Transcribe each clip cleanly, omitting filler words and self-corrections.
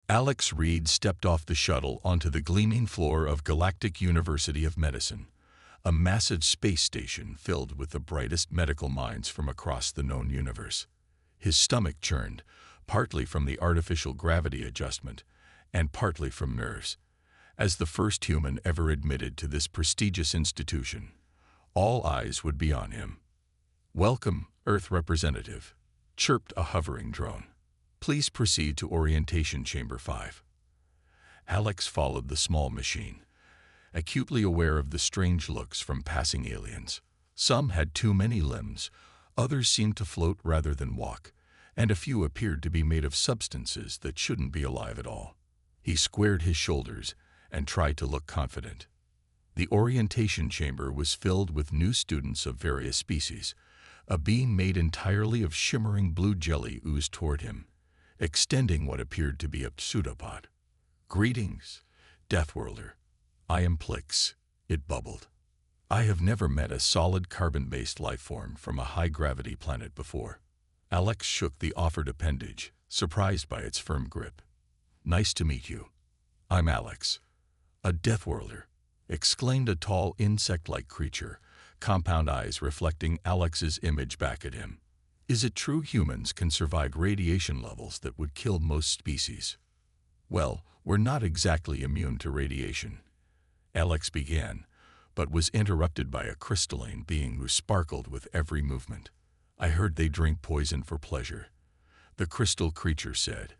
Alex Reed stepped off the shuttle onto the gleaming floor of Galactic University of Medicine, a massive space station filled with the brightest medical minds from across the known universe. His stomach churned, partly from the artificial gravity adjustment, and partly from nerves. As the first human ever admitted to this prestigious institution, all eyes would be on him. "Welcome, Earth representative," chirped a hovering drone. "Please proceed to Orientation Chamber 5. Alex followed the small machine, acutely aware of the strange looks from passing aliens. Some had too many limbs, others seemed to float rather than walk, and a few appeared to be made of substances that shouldn't be alive at all. He squared his shoulders and tried to look confident. The orientation chamber was filled with new students of various species. A being made entirely of shimmering blue jelly oozed toward him, extending what appeared to be a pseudopod. "Greetings, Deathworlder. I am Plix," it bubbled. "I have never met a solid carbon-based life form from a high-gravity planet before." Alex shook the offered appendage, surprised by its firm grip. "Nice to meet you. I'm Alex." "A Deathworlder," exclaimed a tall insect-like creature, compound eyes reflecting Alex's image back at him. "Is it true humans can survive radiation levels that would kill most species?" "Well, we're not exactly immune to radiation," Alex began, but was interrupted by a crystalline being who sparkled with every movement. "I heard they drink poison for pleasure," the crystal creature said,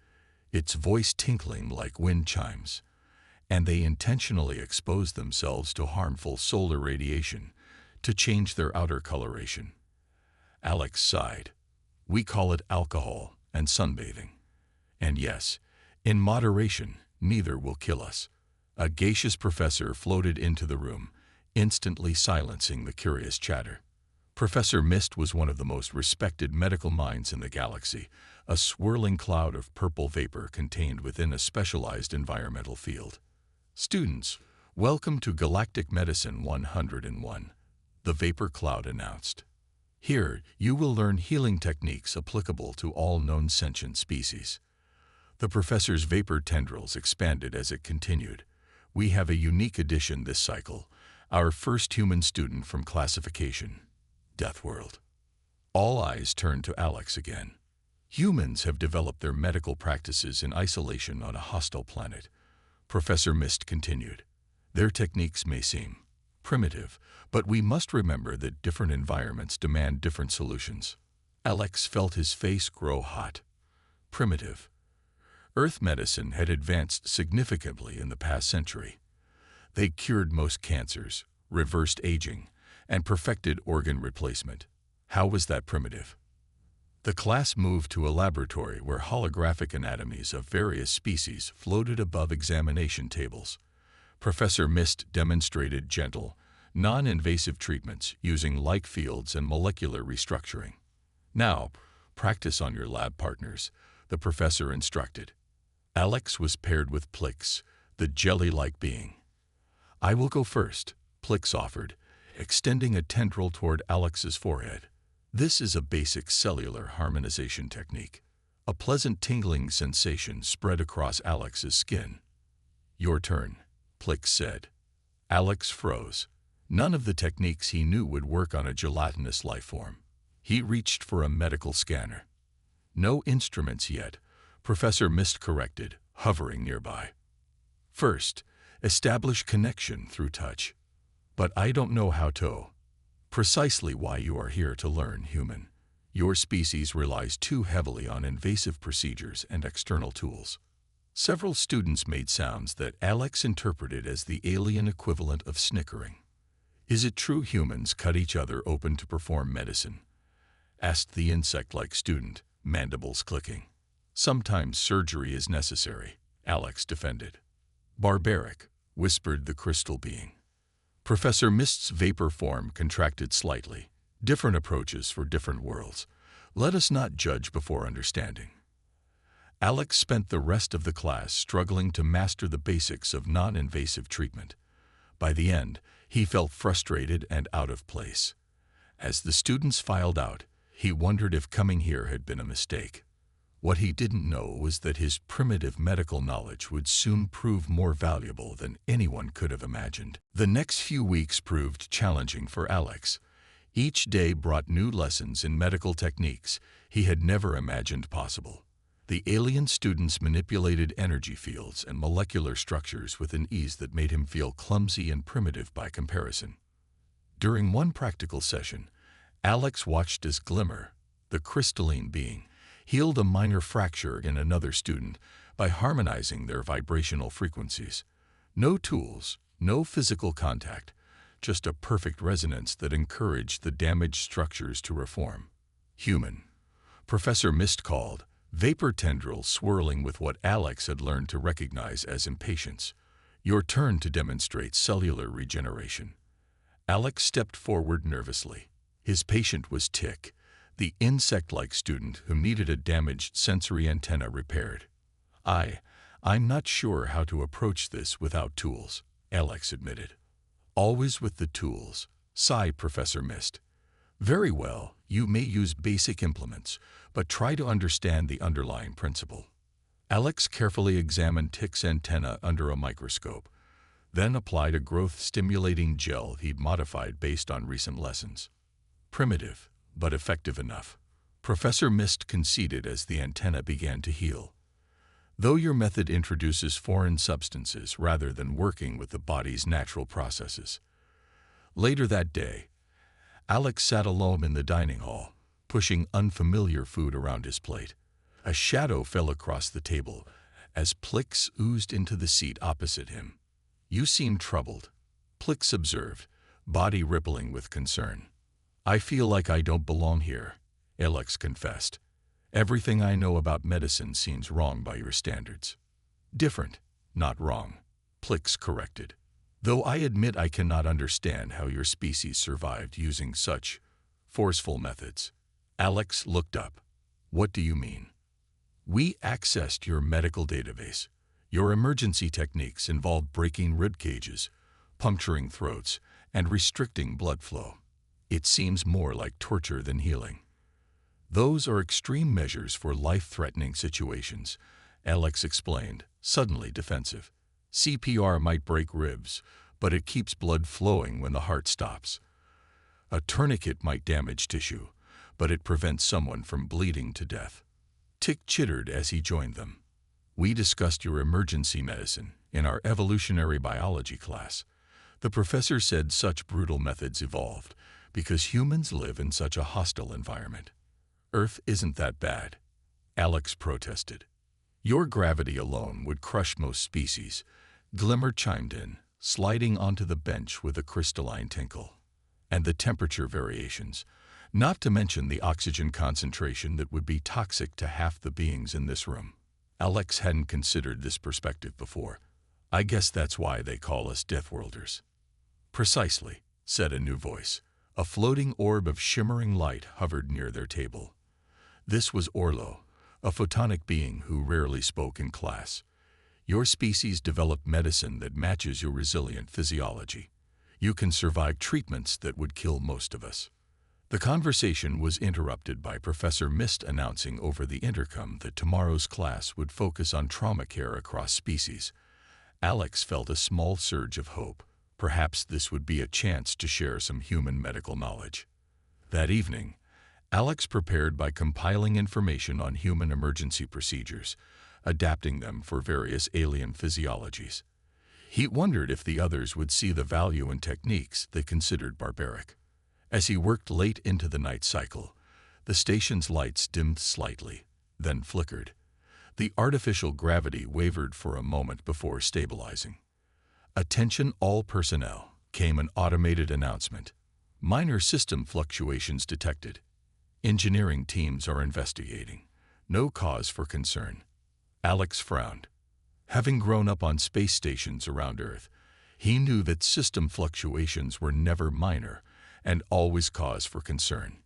its voice tinkling like wind chimes. "And they intentionally expose themselves to harmful solar radiation to change their outer coloration." Alex sighed. "We call it alcohol and sunbathing. And yes, in moderation, neither will kill us." A gaseous professor floated into the room, instantly silencing the curious chatter. Professor Mist was one of the most respected medical minds in the galaxy, a swirling cloud of purple vapor contained within a specialized environmental field. "Students, welcome to Galactic Medicine 101, the vapor cloud announced. "Here, you will learn healing techniques applicable to all known sentient species." The professor's vapor tendrils expanded as it continued. "We have a unique addition this cycle, our first human student from classification, Deathworld." All eyes turned to Alex again. "Humans have developed their medical practices in isolation on a hostile planet," Professor Mist continued. "Their techniques may seem primitive, but we must remember that different environments demand different solutions." Alex felt his face grow hot. Primitive. Earth medicine had advanced significantly in the past century. They cured most cancers, reversed aging, and perfected organ replacement. How was that primitive? The class moved to a laboratory where holographic anatomies of various species floated above examination tables. Professor Mist demonstrated gentle, non-invasive treatments using light fields and molecular restructuring. "Now, practice on your lab partners," the professor instructed. Alex was paired with Plix, the jelly-like being. "I will go first," Plix offered, extending a tendril toward Alex's forehead. "This is a basic cellular harmonization technique." A pleasant tingling sensation spread across Alex's skin. "Your turn," Plix said. Alex froze. None of the techniques he knew would work on a gelatinous life form. He reached for a medical scanner. "No instruments yet," Professor Mist corrected, hovering nearby. "First, establish connection through touch." "But I don't know how to." "Precisely why you are here to learn, human. Your species relies too heavily on invasive procedures and external tools." Several students made sounds that Alex interpreted as the alien equivalent of snickering. "Is it true humans cut each other open to perform medicine?" asked the insect-like student, mandibles clicking. "Sometimes surgery is necessary," Alex defended. "Barbaric," whispered the crystal being. Professor Mist's vapor form contracted slightly. "Different approaches for different worlds. Let us not judge before understanding." Alex spent the rest of the class struggling to master the basics of non-invasive treatment. By the end, he felt frustrated and out of place. As the students filed out, he wondered if coming here had been a mistake. What he didn't know was that his primitive medical knowledge would soon prove more valuable than anyone could have imagined. The next few weeks proved challenging for Alex. Each day brought new lessons in medical techniques he had never imagined possible. The alien students manipulated energy fields and molecular structures with an ease that made him feel clumsy and primitive by comparison. During one practical session, Alex watched as Glimmer, the crystalline being, healed a minor fracture in another student by harmonizing their vibrational frequencies. No tools, no physical contact, just a perfect resonance that encouraged the damaged structures to reform. Human. Professor Mist called, vapor tendrils swirling with what Alex had learned to recognize as impatience. Your turn to demonstrate cellular regeneration. Alex stepped forward nervously. His patient was Tick, the insect-like student who needed a damaged sensory antenna repaired. I'm not sure how to approach this without tools, Alex admitted. Always with the tools, sighed Professor Mist. Very well, you may use basic implements, but try to understand the underlying principle. Alex carefully examined Tick's antenna under a microscope, then applied a growth-stimulating gel he'd modified based on recent lessons. Primitive, but effective enough. Professor Mist conceded as the antenna began to heal. Though your method introduces foreign substances rather than working with the body's natural processes. Later that day, Alex sat alone in the dining hall, pushing unfamiliar food around his plate. A shadow fell across the table as Plix oozed into the seat opposite him. You seem troubled, Plix observed, body rippling with concern. I feel like I don't belong here, Alex confessed. Everything I know about medicine seems wrong by your standards. Different, not wrong, Plix corrected. Though I admit I cannot understand how your species survived using such forceful methods. Alex looked up. What do you mean? We accessed your medical database. Your emergency techniques involved breaking rib cages, puncturing throats, and restricting blood flow. It seems more like torture than healing. Those are extreme measures for life-threatening situations, Alex explained, suddenly defensive. CPR might break ribs, but it keeps blood flowing when the heart stops. A tourniquet might damage tissue, but it prevents someone from bleeding to death. Tick chittered as he joined them. We discussed your emergency medicine in our evolutionary biology class. The professor said such brutal methods evolved because humans live in such a hostile environment. Earth isn't that bad, Alex protested. Your gravity alone would crush most species, Glimmer chimed in, sliding onto the bench with a crystalline tinkle. And the temperature variations, not to mention the oxygen concentration that would be toxic to half the beings in this room. Alex hadn't considered this perspective before. I guess that's why they call us Deathworlders. Precisely, said a new voice. A floating orb of shimmering light hovered near their table. This was Orlo, a photonic being who rarely spoke in class. Your species developed medicine that matches your resilient physiology. You can survive treatments that would kill most of us. The conversation was interrupted by Professor Mist announcing over the intercom that tomorrow's class would focus on trauma care across species. Alex felt a small surge of hope. Perhaps this would be a chance to share some human medical knowledge. That evening, Alex prepared by compiling information on human emergency procedures, adapting them for various alien physiologies. He wondered if the others would see the value in techniques they considered barbaric. As he worked late into the night cycle, the station's lights dimmed slightly, then flickered. The artificial gravity wavered for a moment before stabilizing. Attention all personnel, came an automated announcement. Minor system fluctuations detected. Engineering teams are investigating. No cause for concern. Alex frowned. Having grown up on space stations around Earth, he knew that system fluctuations were never minor and always cause for concern.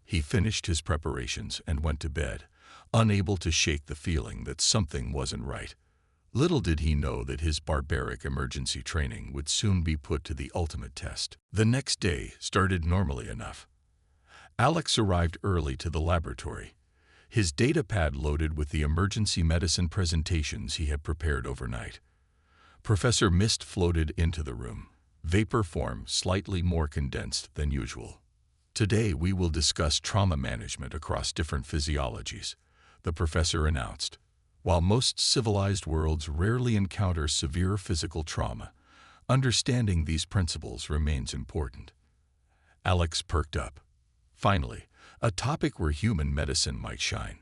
He finished his preparations and went to bed, unable to shake the feeling that something wasn't right. Little did he know that his barbaric emergency training would soon be put to the ultimate test. The next day started normally enough. Alex arrived early to the laboratory. his datapad loaded with the emergency medicine presentations he had prepared overnight. Professor Mist floated into the room, vapor form slightly more condensed than usual. Today we will discuss trauma management across different physiologies, the professor announced. While most civilized worlds rarely encounter severe physical trauma, understanding these principles remains important. Alex perked up. Finally, a topic where human medicine might shine.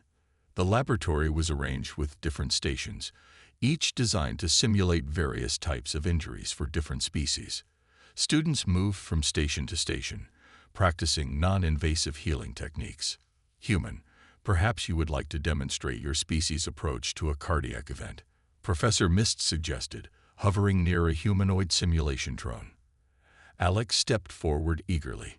The laboratory was arranged with different stations, each designed to simulate various types of injuries for different species. Students moved from station to station, practicing non-invasive healing techniques. Human, perhaps you would like to demonstrate your species' approach to a cardiac event, Professor Mist suggested, hovering near a humanoid simulation drone. Alex stepped forward eagerly.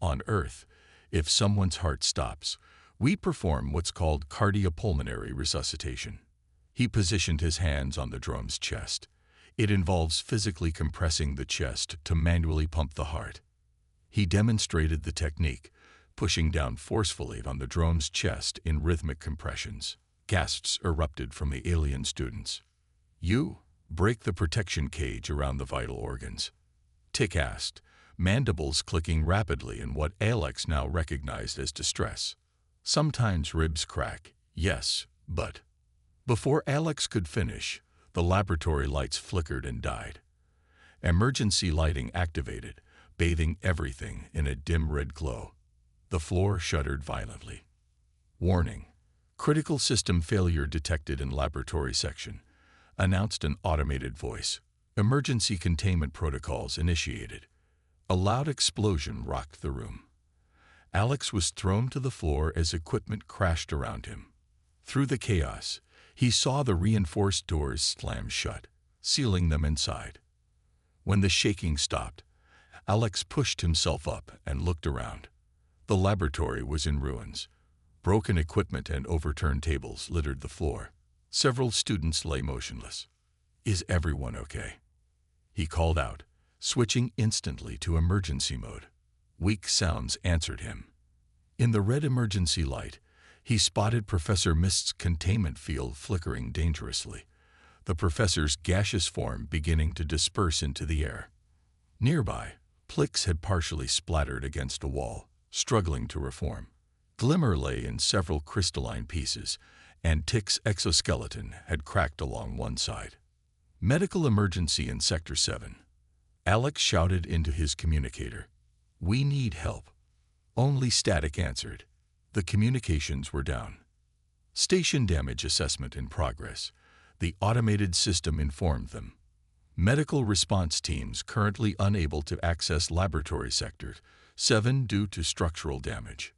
On Earth, if someone's heart stops, we perform what's called cardiopulmonary resuscitation. He positioned his hands on the drone's chest. It involves physically compressing the chest to manually pump the heart. He demonstrated the technique, pushing down forcefully on the drone's chest in rhythmic compressions. Gasps erupted from the alien students. "You, break the protection cage around the vital organs," Tick asked, mandibles clicking rapidly in what Alex now recognized as distress. "Sometimes ribs crack, yes, but..." Before Alex could finish, the laboratory lights flickered and died. Emergency lighting activated, bathing everything in a dim red glow. The floor shuddered violently. "Warning. Critical system failure detected in laboratory section," announced an automated voice. "Emergency containment protocols initiated." A loud explosion rocked the room. Alex was thrown to the floor as equipment crashed around him. Through the chaos, he saw the reinforced doors slam shut, sealing them inside. When the shaking stopped, Alex pushed himself up and looked around. The laboratory was in ruins. Broken equipment and overturned tables littered the floor. Several students lay motionless. "Is everyone okay?" he called out, switching instantly to emergency mode. Weak sounds answered him. In the red emergency light, he spotted Professor Mist's containment field flickering dangerously, the professor's gaseous form beginning to disperse into the air. Nearby, Plix had partially splattered against a wall, struggling to reform. Glimmer lay in several crystalline pieces, and Tick's exoskeleton had cracked along one side. "Medical emergency in Sector 7. Alex shouted into his communicator. "We need help." Only static answered. The communications were down. "Station damage assessment in progress," the automated system informed them. "Medical response teams currently unable to access Laboratory Sector 7 due to structural damage.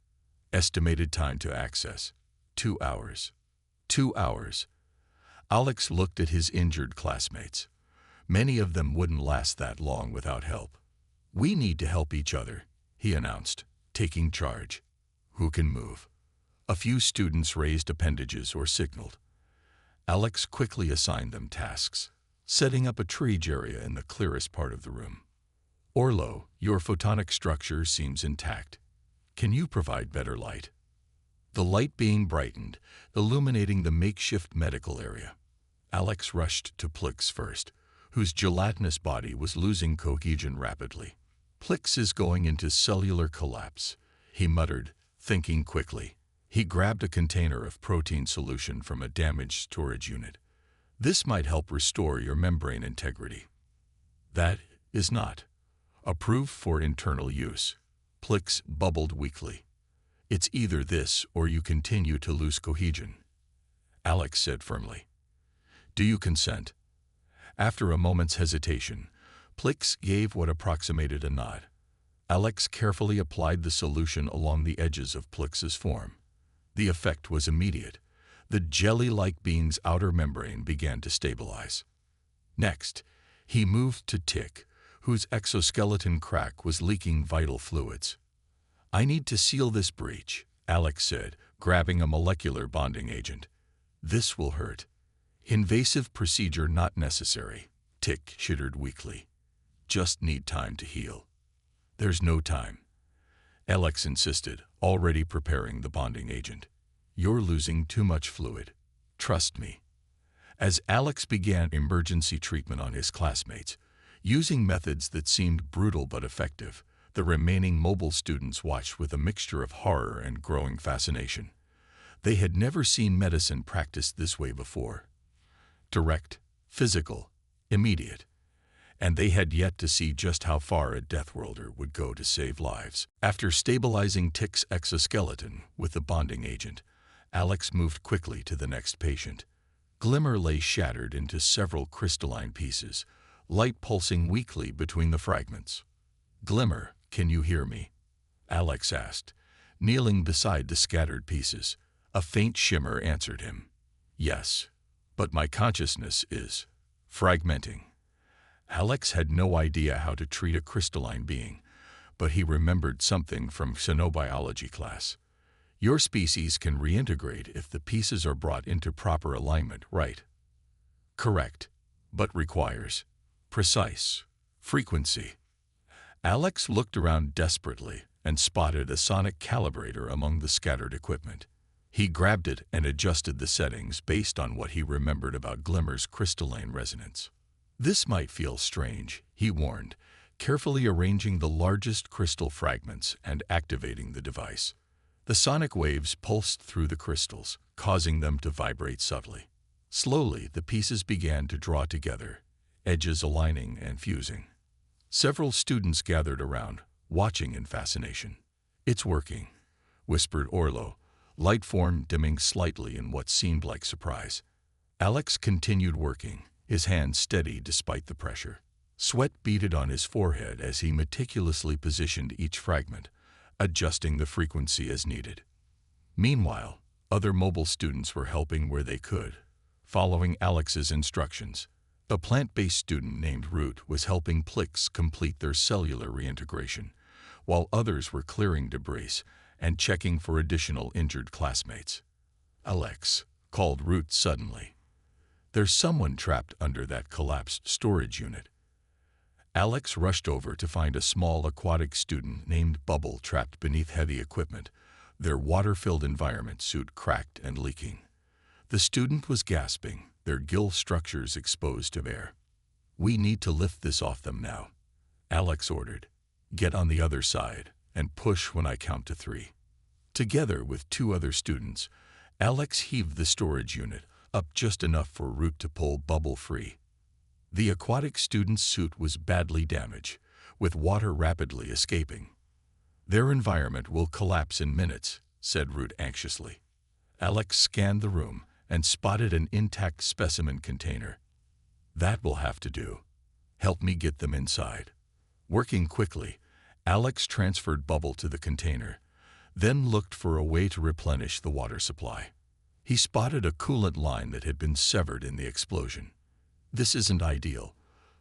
Estimated time to access, 2 hours. 2 hours. Alex looked at his injured classmates. Many of them wouldn't last that long without help. "We need to help each other," he announced, taking charge. "Who can move?" A few students raised appendages or signaled. Alex quickly assigned them tasks, setting up a triage area in the clearest part of the room. "Orlo, your photonic structure seems intact. Can you provide better light?" The light being brightened, illuminating the makeshift medical area. Alex rushed to Plix first, whose gelatinous body was losing cohesion rapidly. "Plix is going into cellular collapse," he muttered, thinking quickly. He grabbed a container of protein solution from a damaged storage unit. "This might help restore your membrane integrity." "That is not approved for internal use," Plix bubbled weakly. "It's either this or you continue to lose cohesion," Alex said firmly. "Do you consent?" After a moment's hesitation, Plix gave what approximated a nod. Alex carefully applied the solution along the edges of Plix's form. The effect was immediate. The jelly-like being's outer membrane began to stabilize. Next, he moved to Tick, whose exoskeleton crack was leaking vital fluids. "I need to seal this breach," Alex said, grabbing a molecular bonding agent. "This will hurt." "Invasive procedure not necessary," Tick shuddered weakly. "Just need time to heal." "There's no time," Alex insisted, already preparing the bonding agent. You're losing too much fluid. Trust me. As Alex began emergency treatment on his classmates, using methods that seemed brutal but effective, the remaining mobile students watched with a mixture of horror and growing fascination. They had never seen medicine practiced this way before. Direct, physical, immediate. And they had yet to see just how far a Deathworlder would go to save lives. After stabilizing Tick's exoskeleton with the bonding agent, Alex moved quickly to the next patient. Glimmer lay shattered into several crystalline pieces, light pulsing weakly between the fragments. "Glimmer, can you hear me?" Alex asked, kneeling beside the scattered pieces. A faint shimmer answered him. "Yes, but my consciousness is fragmenting." Alex had no idea how to treat a crystalline being, but he remembered something from xenobiology class. Your species can reintegrate if the pieces are brought into proper alignment, right? Correct, but requires precise frequency. Alex looked around desperately and spotted a sonic calibrator among the scattered equipment. He grabbed it and adjusted the settings based on what he remembered about Glimmer's crystalline resonance. "This might feel strange," he warned, carefully arranging the largest crystal fragments and activating the device. The sonic waves pulsed through the crystals, causing them to vibrate subtly. Slowly, the pieces began to draw together, edges aligning and fusing. Several students gathered around, watching in fascination. "It's working," whispered Orlo, light form dimming slightly in what seemed like surprise. Alex continued working, his hands steady despite the pressure. Sweat beaded on his forehead as he meticulously positioned each fragment, adjusting the frequency as needed. Meanwhile, other mobile students were helping where they could, following Alex's instructions. A plant-based student named Root was helping Plix complete their cellular reintegration, while others were clearing debris and checking for additional injured classmates. "Alex," called Root suddenly. "There's someone trapped under that collapsed storage unit." Alex rushed over to find a small aquatic student named Bubble trapped beneath heavy equipment, their water-filled environment suit cracked and leaking. The student was gasping, their gill structures exposed to air. "We need to lift this off them now," Alex ordered. "Get on the other side and push when I count to 3. Together with 2 other students, Alex heaved the storage unit up just enough for Root to pull Bubble free. The aquatic student's suit was badly damaged, with water rapidly escaping. "Their environment will collapse in minutes," said Root anxiously. Alex scanned the room and spotted an intact specimen container. "That will have to do. Help me get them inside." Working quickly, Alex transferred Bubble to the container, then looked for a way to replenish the water supply. He spotted a coolant line that had been severed in the explosion. "This isn't ideal,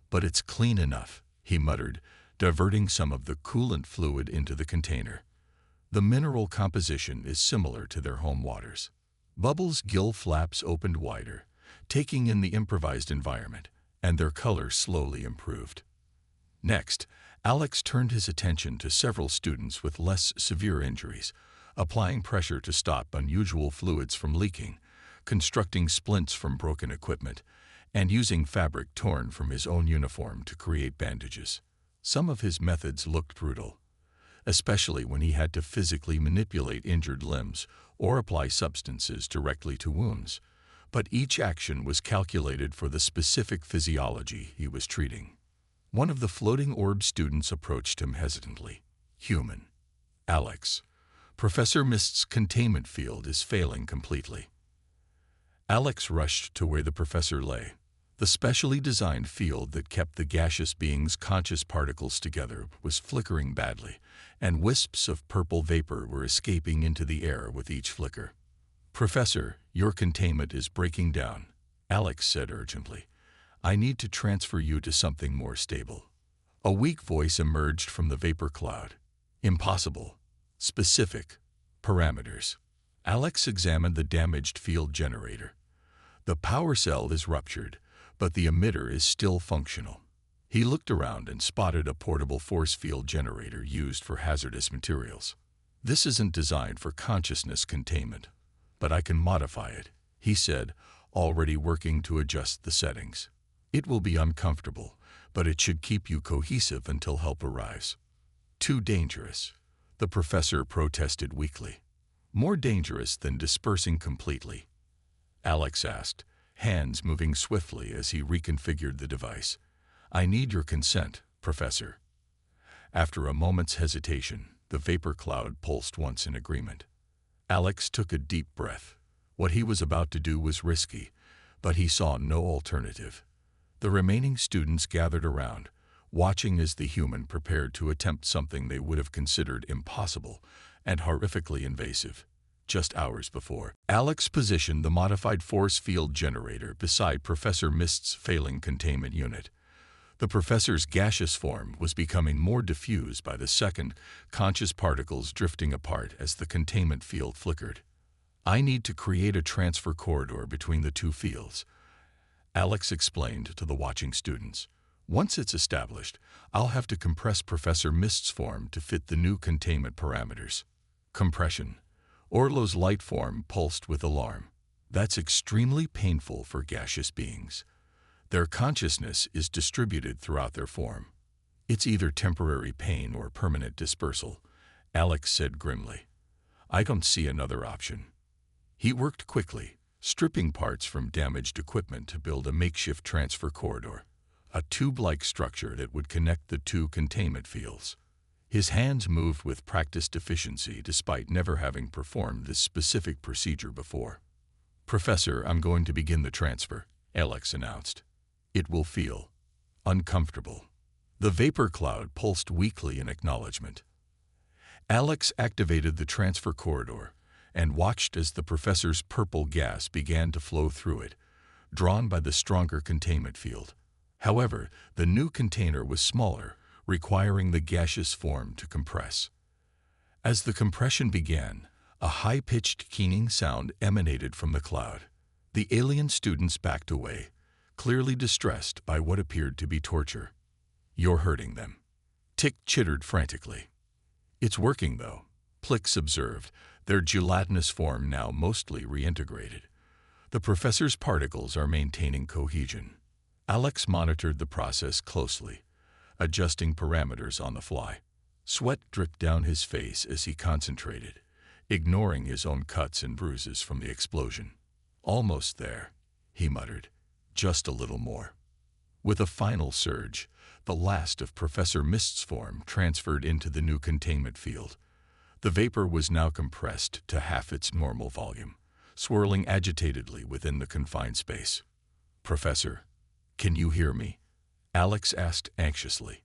but it's clean enough," he muttered, diverting some of the coolant fluid into the container. The mineral composition is similar to their home waters. Bubble's gill flaps opened wider, taking in the improvised environment, and their color slowly improved. Next, Alex turned his attention to several students with less severe injuries, applying pressure to stop unusual fluids from leaking, constructing splints from broken equipment, and using fabric torn from his own uniform to create bandages. Some of his methods looked brutal, especially when he had to physically manipulate injured limbs or apply substances directly to wounds, but each action was calculated for the specific physiology he was treating. One of the floating orb students approached him hesitantly. "Human. Alex, Professor Mist's containment field is failing completely." Alex rushed to where the professor lay. The specially designed field that kept the gaseous being's conscious particles together was flickering badly, and wisps of purple vapor were escaping into the air with each flicker. "Professor, your containment is breaking down," Alex said urgently. "I need to transfer you to something more stable." A weak voice emerged from the vapor cloud. "Impossible. Specific parameters." Alex examined the damaged field generator. The power cell is ruptured, but the emitter is still functional. He looked around and spotted a portable force field generator used for hazardous materials. "This isn't designed for consciousness containment," "But I can modify it," he said, already working to adjust the settings. "It will be uncomfortable, but it should keep you cohesive until help arrives." "Too dangerous," the professor protested weakly. "More dangerous than dispersing completely?" Alex asked, hands moving swiftly as he reconfigured the device. "I need your consent, Professor." After a moment's hesitation, the vapor cloud pulsed once in agreement. Alex took a deep breath. What he was about to do was risky, but he saw no alternative. The remaining students gathered around, watching as the human prepared to attempt something they would have considered impossible and horrifically invasive. Just hours before, Alex positioned the modified force field generator beside Professor Mist's failing containment unit. The professor's gaseous form was becoming more diffused by the second, conscious particles drifting apart as the containment field flickered. "I need to create a transfer corridor between the two fields," Alex explained to the watching students. "Once it's established, I'll have to compress Professor Mist's form to fit the new containment parameters." Compression. Orlo's light form pulsed with alarm. "That's extremely painful for gaseous beings. Their consciousness is distributed throughout their form. It's either temporary pain or permanent dispersal," Alex said grimly. "I don't see another option." He worked quickly, stripping parts from damaged equipment to build a makeshift transfer corridor, a tube-like structure that would connect the two containment fields. His hands moved with practiced efficiency despite never having performed this specific procedure before. "Professor, I'm going to begin the transfer," Alex announced. "It will feel uncomfortable." The vapor cloud pulsed weakly in acknowledgement. Alex activated the transfer corridor and watched as the professor's purple gas began to flow through it, drawn by the stronger containment field. However, the new container was smaller, requiring the gaseous form to compress. As the compression began, a high-pitched keening sound emanated from the cloud. The alien students backed away, clearly distressed by what appeared to be torture. "You're hurting them," Tick chittered frantically. "It's working, though," Plix observed, their gelatinous form now mostly reintegrated. "The professor's particles are maintaining cohesion." Alex monitored the process closely, adjusting parameters on the fly. Sweat dripped down his face as he concentrated, ignoring his own cuts and bruises from the explosion. "Almost there," he muttered. "Just a little more." With a final surge, the last of Professor Mist's form transferred into the new containment field. The vapor was now compressed to half its normal volume, swirling agitatedly within the confined space. "Professor, can you hear me?" Alex asked anxiously.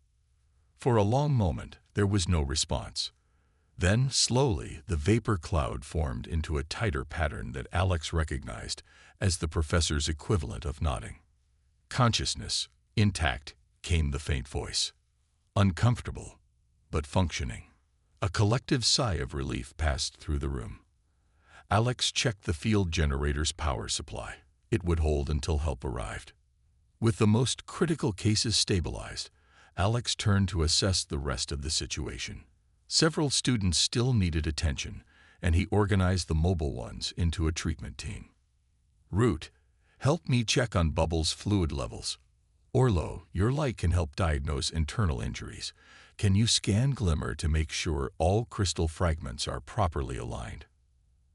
For a long moment, there was no response. Then, slowly, the vapor cloud formed into a tighter pattern that Alex recognized as the professor's equivalent of nodding. "Consciousness, intact," came the faint voice. "Uncomfortable, but functioning." A collective sigh of relief passed through the room. Alex checked the field generator's power supply. It would hold until help arrived. With the most critical cases stabilized, Alex turned to assess the rest of the situation. Several students still needed attention, and he organized the mobile ones into a treatment team. "Root, help me check on Bubbles' fluid levels. Orlo, your light can help diagnose internal injuries. Can you scan Glimmer to make sure all crystal fragments are properly aligned?"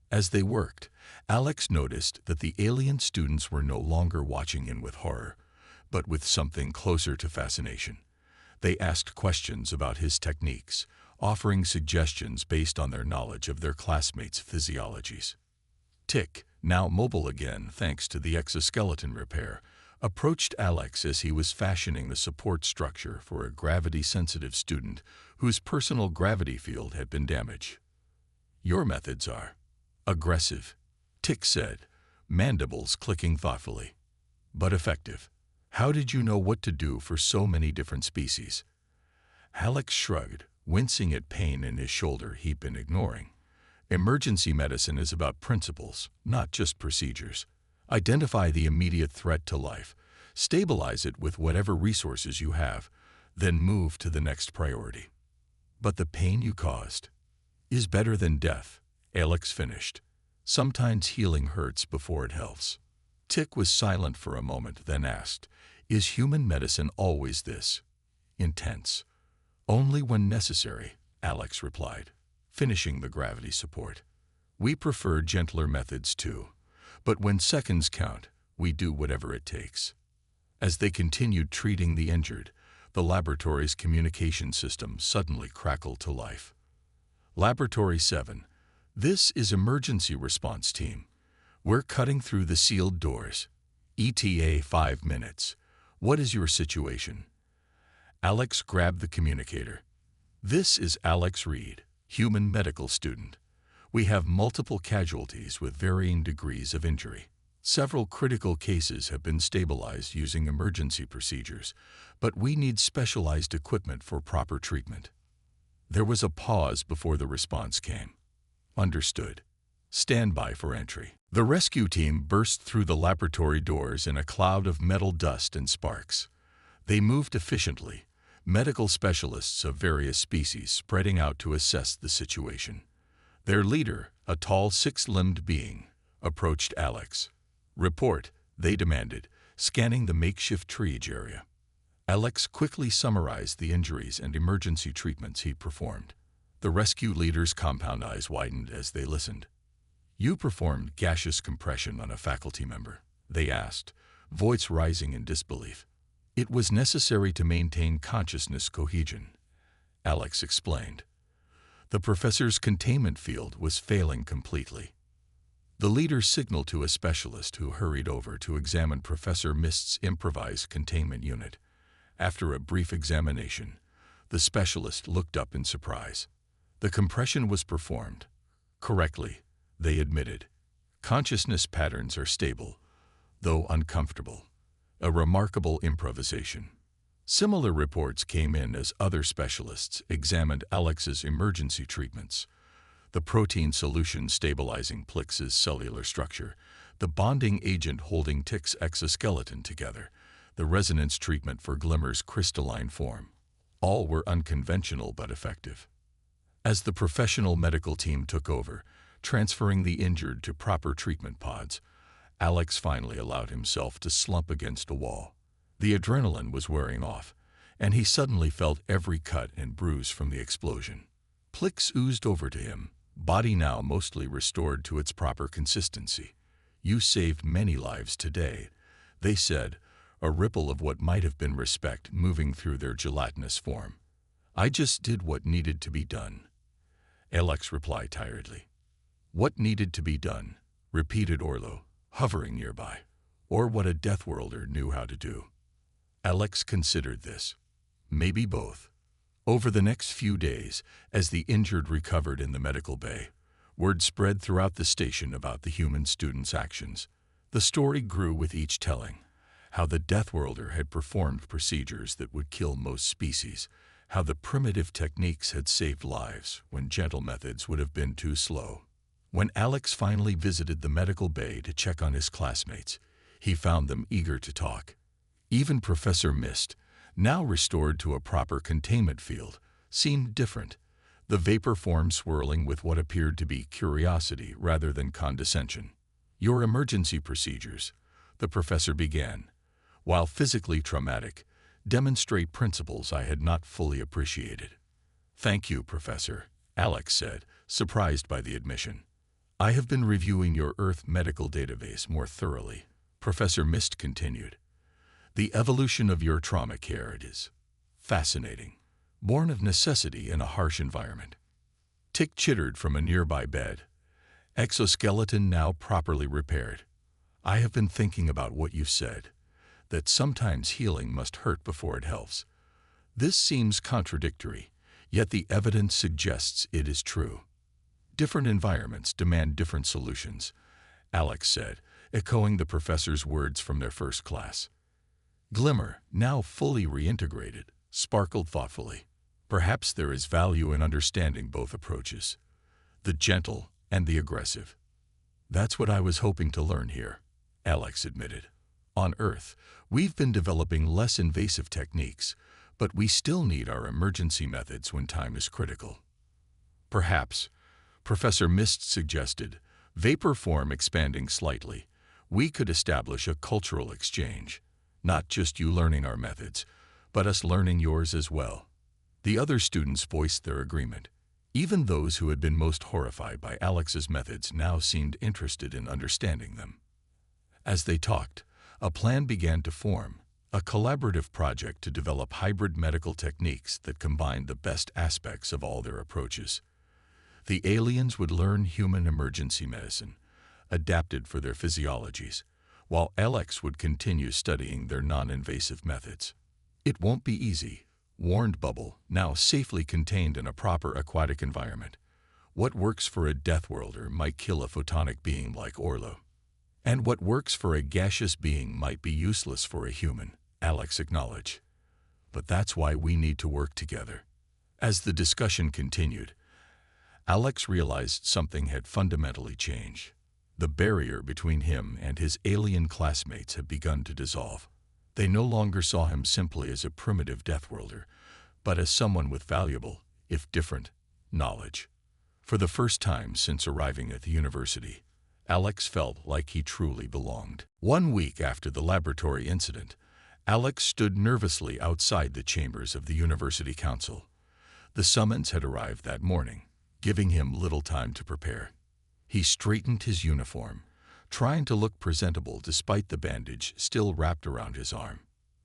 As they worked, Alex noticed that the alien students were no longer watching in with horror, but with something closer to fascination. They asked questions about his techniques, offering suggestions based on their knowledge of their classmates' physiologies. Tick, now mobile again thanks to the exoskeleton repair, approached Alex as he was fashioning the support structure for a gravity-sensitive student whose personal gravity field had been damaged. "Your methods are aggressive," Tick said, mandibles clicking thoughtfully, "but effective. How did you know what to do for so many different species?" Alex shrugged, wincing at pain in his shoulder he'd been ignoring. "Emergency medicine is about principles, not just procedures. Identify the immediate threat to life, stabilize it with whatever resources you have, then move to the next priority." "But the pain you caused is better than death," Alex finished, Sometimes healing hurts before it helps. Tick was silent for a moment, then asked, "Is human medicine always this intense?" "Only when necessary," Alex replied, finishing the gravity support. "We prefer gentler methods too, but when seconds count, we do whatever it takes." As they continued treating the injured, the laboratory's communication system suddenly crackled to life. "Laboratory 7, this is Emergency Response Team. We're cutting through the sealed doors. ETA 5 minutes. What is your situation?" Alex grabbed the communicator. "This is Alex Reed, human medical student. We have multiple casualties with varying degrees of injury. Several critical cases have been stabilized using emergency procedures, but we need specialized equipment for proper treatment." There was a pause before the response came. "Understood. Stand by for entry." The rescue team burst through the laboratory doors in a cloud of metal dust and sparks. They moved efficiently, medical specialists of various species spreading out to assess the situation. Their leader, a tall six-limbed being, approached Alex. "Report," they demanded, scanning the makeshift triage area. Alex quickly summarized the injuries and emergency treatments he performed. The rescue leader's compound eyes widened as they listened. "You performed gaseous compression on a faculty member?" they asked, voice rising in disbelief. "It was necessary to maintain consciousness cohesion," Alex explained. "The professor's containment field was failing completely." The leader signaled to a specialist who hurried over to examine Professor Mist's improvised containment unit. After a brief examination, the specialist looked up in surprise. The compression was performed correctly, they admitted. "Consciousness patterns are stable, though uncomfortable. A remarkable improvisation." Similar reports came in as other specialists examined Alex's emergency treatments. The protein solution stabilizing Plix's cellular structure, the bonding agent holding Tick's exoskeleton together, the resonance treatment for Glimmer's crystalline form. All were unconventional but effective. As the professional medical team took over, transferring the injured to proper treatment pods, Alex finally allowed himself to slump against a wall. The adrenaline was wearing off, and he suddenly felt every cut and bruise from the explosion. Plix oozed over to him, body now mostly restored to its proper consistency. "You saved many lives today," they said, a ripple of what might have been respect moving through their gelatinous form. "I just did what needed to be done," Alex replied tiredly. "What needed to be done?" repeated Orlo, hovering nearby. "Or what a Deathworlder knew how to do." Alex considered this. Maybe both. Over the next few days, as the injured recovered in the medical bay, word spread throughout the station about the human student's actions. The story grew with each telling. How the Deathworlder had performed procedures that would kill most species, how the primitive techniques had saved lives when gentle methods would have been too slow. When Alex finally visited the medical bay to check on his classmates, he found them eager to talk. Even Professor Mist, now restored to a proper containment field, seemed different, the vapor form swirling with what appeared to be curiosity rather than condescension. "Your emergency procedures," the professor began, "while physically traumatic, demonstrate principles I had not fully appreciated." "Thank you, Professor," Alex said, surprised by the admission. "I have been reviewing your Earth medical database more thoroughly," Professor Mist continued. "The evolution of your trauma care is fascinating, born of necessity in a harsh environment." Tick chittered from a nearby bed. "Exoskeleton now properly repaired. I have been thinking about what you said, that sometimes healing must hurt before it helps. This seems contradictory, yet the evidence suggests it is true." "Different environments demand different solutions," Alex said, echoing the professor's words from their first class. Glimmer, now fully reintegrated, sparkled thoughtfully. "Perhaps there is value in understanding both approaches, the gentle and the aggressive." "That's what I was hoping to learn here," Alex admitted. "On Earth, we've been developing less invasive techniques, but we still need our emergency methods when time is critical." "Perhaps," Professor Mist suggested, vapor form expanding slightly, we could establish a cultural exchange. Not just you learning our methods, but us learning yours as well. The other students voiced their agreement. Even those who had been most horrified by Alex's methods now seemed interested in understanding them. As they talked, a plan began to form, a collaborative project to develop hybrid medical techniques that combined the best aspects of all their approaches. The aliens would learn human emergency medicine, adapted for their physiologies, while Alex would continue studying their non-invasive methods. It won't be easy, warned Bubble, now safely contained in a proper aquatic environment. What works for a Deathworlder might kill a photonic being like Orlo. And what works for a gaseous being might be useless for a human, Alex acknowledged. But that's why we need to work together. As the discussion continued, Alex realized something had fundamentally changed. The barrier between him and his alien classmates had begun to dissolve. They no longer saw him simply as a primitive Deathworlder, but as someone with valuable, if different, knowledge. For the first time since arriving at the university, Alex felt like he truly belonged. 1 week after the laboratory incident, Alex stood nervously outside the chambers of the University Council. The summons had arrived that morning, giving him little time to prepare. He straightened his uniform, trying to look presentable despite the bandage still wrapped around his arm.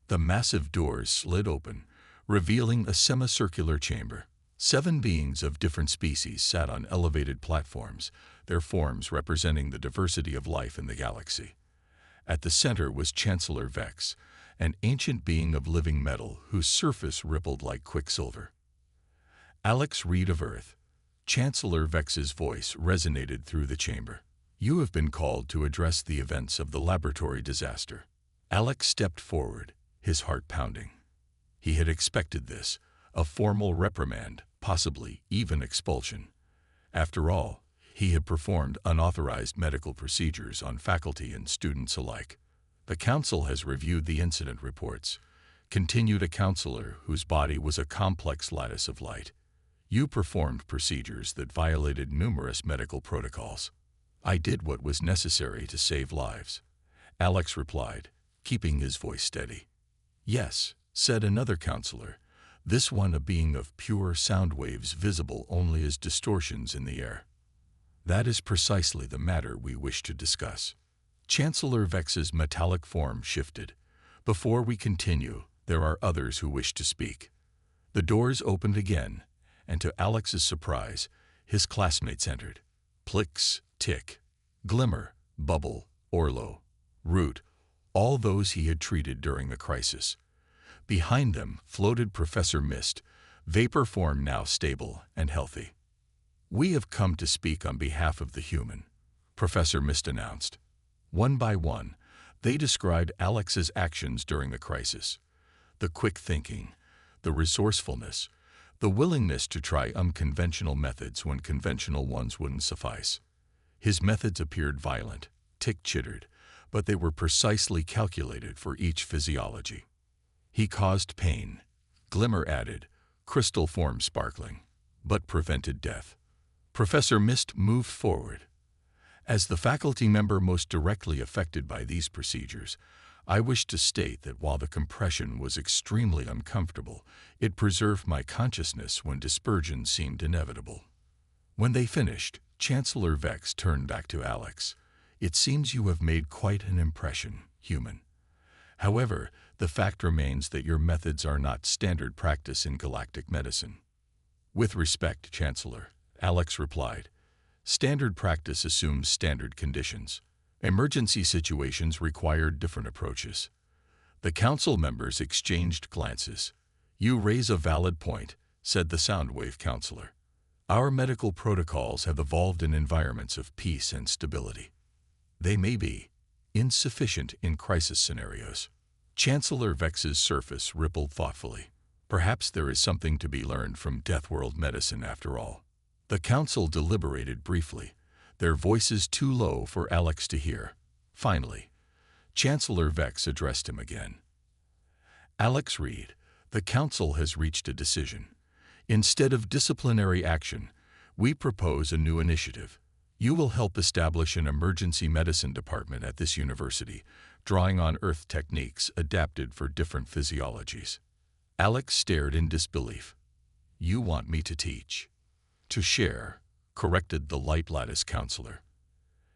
The massive doors slid open, revealing a semicircular chamber. 7 beings of different species sat on elevated platforms, their forms representing the diversity of life in the galaxy. At the center was Chancellor Vex, an ancient being of living metal whose surface rippled like quicksilver. Alex Reed of Earth. Chancellor Vex's voice resonated through the chamber. You have been called to address the events of the laboratory disaster. Alex stepped forward, his heart pounding. He had expected this, a formal reprimand, possibly even expulsion. After all, he had performed unauthorized medical procedures on faculty and students alike. The council has reviewed the incident reports, continued a counselor whose body was a complex lattice of light. You performed procedures that violated numerous medical protocols. I did what was necessary to save lives, Alex replied, keeping his voice steady. Yes, said another counselor, this one a being of pure sound waves visible only as distortions in the air. That is precisely the matter we wish to discuss. Chancellor Vex's metallic form shifted. Before we continue, there are others who wish to speak. The doors opened again, and to Alex's surprise, his classmates entered. Plix, Tick, Glimmer, Bubble, Orlo, Root, all those he had treated during the crisis. Behind them floated Professor Mist, vapor form now stable and healthy. We have come to speak on behalf of the human, Professor Mist announced. One by one, they described Alex's actions during the crisis. The quick thinking, the resourcefulness, the willingness to try unconventional methods when conventional ones wouldn't suffice. His methods appeared violent, Tick chittered, but they were precisely calculated for each physiology. He caused pain, Glimmer added, crystal form sparkling, but prevented death. Professor Mist moved forward. As the faculty member most directly affected by these procedures, I wish to state that while the compression was extremely uncomfortable, it preserved my consciousness when dispersion seemed inevitable. When they finished, Chancellor Vex turned back to Alex. It seems you have made quite an impression, human. However, the fact remains that your methods are not standard practice in galactic medicine. With respect, Chancellor, Alex replied, standard practice assumes standard conditions. Emergency situations required different approaches. The council members exchanged glances. You raise a valid point, said the Soundwave counselor. Our medical protocols have evolved in environments of peace and stability. They may be insufficient in crisis scenarios. Chancellor Vex's surface rippled thoughtfully. Perhaps there is something to be learned from Deathworld medicine after all. The council deliberated briefly, their voices too low for Alex to hear. Finally, Chancellor Vex addressed him again. Alex Reed, the council has reached a decision. Instead of disciplinary action, we propose a new initiative. You will help establish an emergency medicine department at this university, drawing on Earth techniques adapted for different physiologies. Alex stared in disbelief. You want me to teach? To share, corrected the Light Lattice counselor.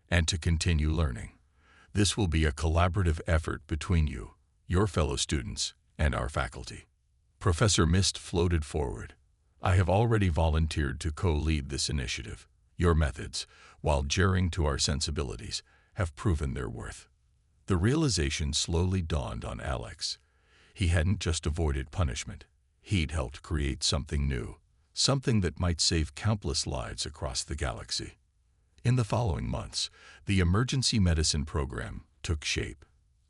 And to continue learning. This will be a collaborative effort between you, your fellow students, and our faculty. Professor Mist floated forward. I have already volunteered to co-lead this initiative. Your methods, while jarring to our sensibilities, have proven their worth. The realization slowly dawned on Alex. He hadn't just avoided punishment. He'd helped create something new, something that might save countless lives across the galaxy. In the following months, the emergency medicine program took shape.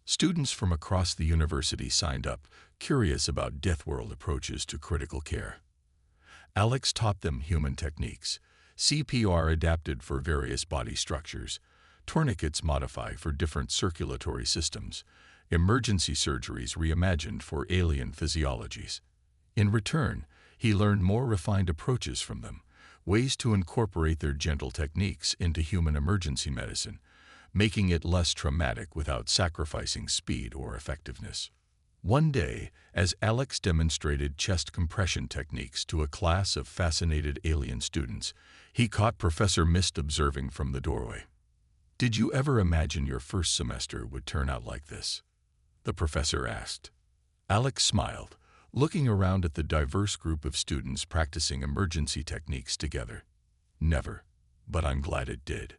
Students from across the university signed up, curious about Deathworld approaches to critical care. Alex taught them human techniques, CPR adapted for various body structures, tourniquets modified for different circulatory systems, emergency surgeries reimagined for alien physiologies. In return, he learned more refined approaches from them, ways to incorporate their gentle techniques into human emergency medicine, making it less traumatic without sacrificing speed or effectiveness. One day, as Alex demonstrated chest compression techniques to a class of fascinated alien students, he caught Professor Mist observing from the doorway. Did you ever imagine your first semester would turn out like this? The professor asked. Alex smiled, looking around at the diverse group of students practicing emergency techniques together. Never, but I'm glad it did.